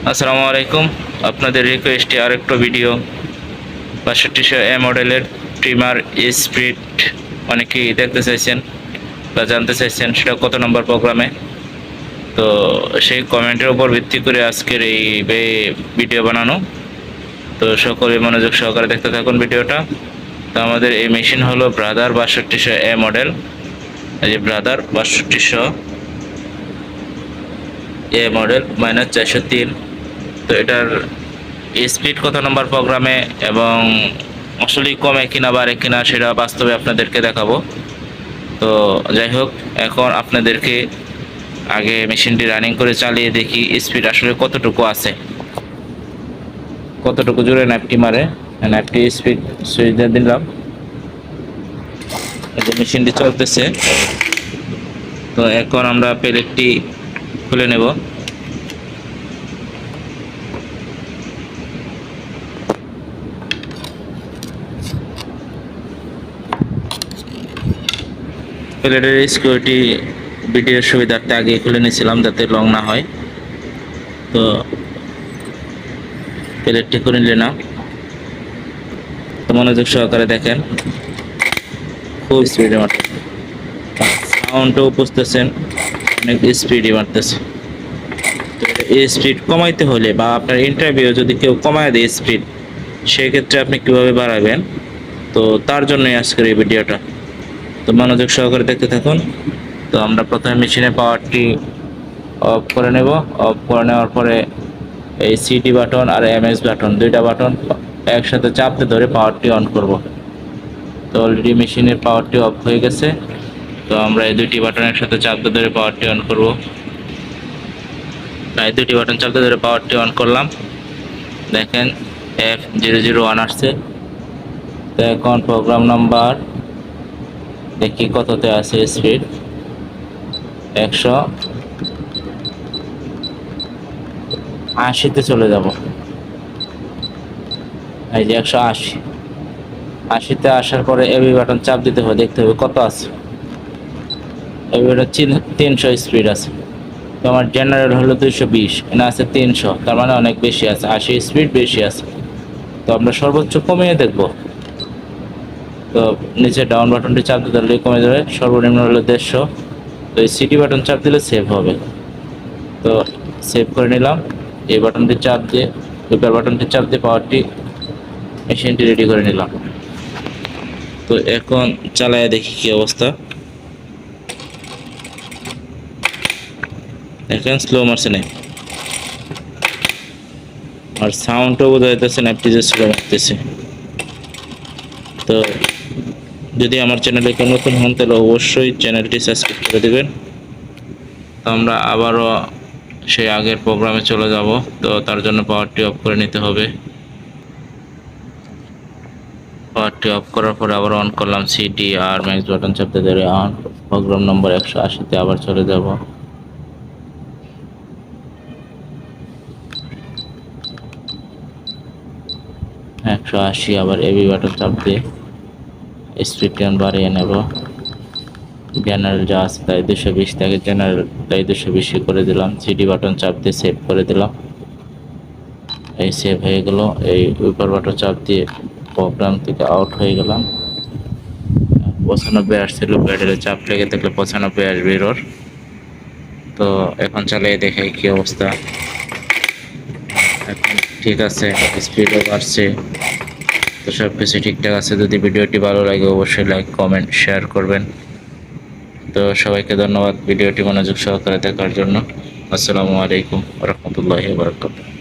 আসসালামু আলাইকুম। আপনাদের রিকোয়েস্টে আরেকটা ভিডিও 6200 মডেলের ট্রিমার স্পিড অনেকেই দেখতে চাইছেন বা জানতে চাইছেন সেটা কত নম্বর প্রোগ্রামে। তো সেই কমেন্টের উপর ভিত্তি করে আজকের এই ভিডিও বানানো। তো সকলে মনোযোগ সহকারে দেখতে থাকুন ভিডিওটা। তো আমাদের এই মেশিন হলো ব্রাদার 6200 মডেল। এই যে ব্রাদার 6200 মডেল -403। তো এটার স্পিড কত নম্বর প্রোগ্রামে এবং আসলেই কমে কিনা বাড়ে কিনা সেটা বাস্তবে আপনাদেরকে দেখাবো। তো যাই হোক, এখন আপনাদেরকে আগে মেশিনটি রানিং করে চালিয়ে দেখি স্পিড আসলে কতটুকু আছে, কতটুকু জোরে ন্যাপটি মারে। ন্যাপটি স্পিড সুইচ দিয়ে দিলাম, এই যে মেশিনটি চলতেছে। তো এখন আমরা প্লেটটি খুলে নেব। প্লেটের সিকিউরিটি ভিডিওর সুবিধার্থে আগে খুলে নিয়েছিলাম যাতে লং না হয়। তো প্লেটটি করে নিলাম। তো মনোযোগ সহকারে দেখেন, খুব স্পিডে মারতেছে, সাউন্ডও বুঝতেছেন অনেক স্পিডে মারতেছে। তো এই স্পিড কমাইতে হলে বা আপনার ইন্টারভিউ যদি কেউ কমায় দেয় স্পিড, সেক্ষেত্রে আপনি কিভাবে বাড়াবেন, তো তার জন্যই আজকের এই ভিডিওটা। তো মনোযোগ সহকারে দেখতে থাকুন। তো আমরা প্রথমে মেশিনের পাওয়ারটি অফ করে নেব। অফ করে নেওয়ার পরে এই সিটি বাটন আর এমএস বাটন, দুইটা বাটন একসাথে চাপতে ধরে পাওয়ারটি অন করব। তো অলরেডি মেশিনের পাওয়ারটি অফ হয়ে গেছে। তো আমরা এই দুইটি বাটন একসাথে চাপতে ধরে পাওয়ারটি অন করব। এই দুইটি বাটন চাপতে ধরে পাওয়ারটি অন করলাম। দেখেন F001 আসছে। তো এখন প্রোগ্রাম নাম্বার দেখি কততে আছে স্পিড, 180-তে চলে যাব। এই যে 180-তে আসার পরে এবি বাটন চাপ দিতে হবে, দেখতে হবে কত আছে। এবি বাটন 300 স্পিড আছে। তো আমার জেনারেল হলো 220, এখানে আছে 300, তার মানে অনেক বেশি আছে, 80 স্পিড বেশি আছে। তো আমরা সর্বোচ্চ কমিয়ে দেখব। তো নিচে ডাউন বাটনটি চাপ দিতে হলে কমে যাবে, সর্বনিম্ন হলো 150। তো এই সিটি বাটন চাপ দিলে সেভ হবে। তো সেভ করে নিলাম। এই বাটনটি চাপ দিয়ে, উপর বাটনটি চাপ দিয়ে পাওয়ারটি মেশিনটি রেডি করে নিলাম। তো এখন চালায় দেখি কি অবস্থা। এখন স্লো মারছে না, আর সাউন্ডও বোঝা যাইতেছে না, যে স্লো মারতেছে। তো যদি আমার চ্যানেলে কেউ নতুন হন তাহলে অবশ্যই চ্যানেলটি সাবস্ক্রাইব করে দেবেন। তো আমরা আবারও সেই আগের প্রোগ্রামে চলে যাব। তো তার জন্য পাওয়ারটি অফ করে নিতে হবে। পাওয়ারটি অফ করার পরে আবার অন করলাম, সিটি আর ম্যাক্স বাটন চাপতে ধরে অন। প্রোগ্রাম নম্বর 180-তে আবার চলে যাব। আবার এবি বাটন চাপ দিয়ে স্পিডটি বাড়িয়ে নেব। জেনারেল যা আছে তাই 220 থেকে জেনারেল তাই 220 করে দিলাম। সিডি বাটন চাপ দিয়ে সেভ করে দিলাম। এই সেভ হয়ে গেল। এই উপর বাটন চাপ দিয়ে প্রোগ্রাম থেকে আউট হয়ে গেলাম। 95 আসছিল, প্যাডেলে চাপ লেগে থাকলে 95 আসবে এরর। তো এখন চালিয়ে দেখাই কি অবস্থা। এখন ঠিক আছে, স্পিডও বাড়ছে। তো সব কিছু ঠিকঠাক আছে। যদি ভিডিওটি ভালো লাগে অবশ্যই লাইক, কমেন্ট, শেয়ার করবেন। তো সবাইকে ধন্যবাদ ভিডিওটি মনোযোগ সহকারে দেখার জন্য। আসসালামু আলাইকুম ওয়া রাহমাতুল্লাহি ওয়া বারাকাতুহু।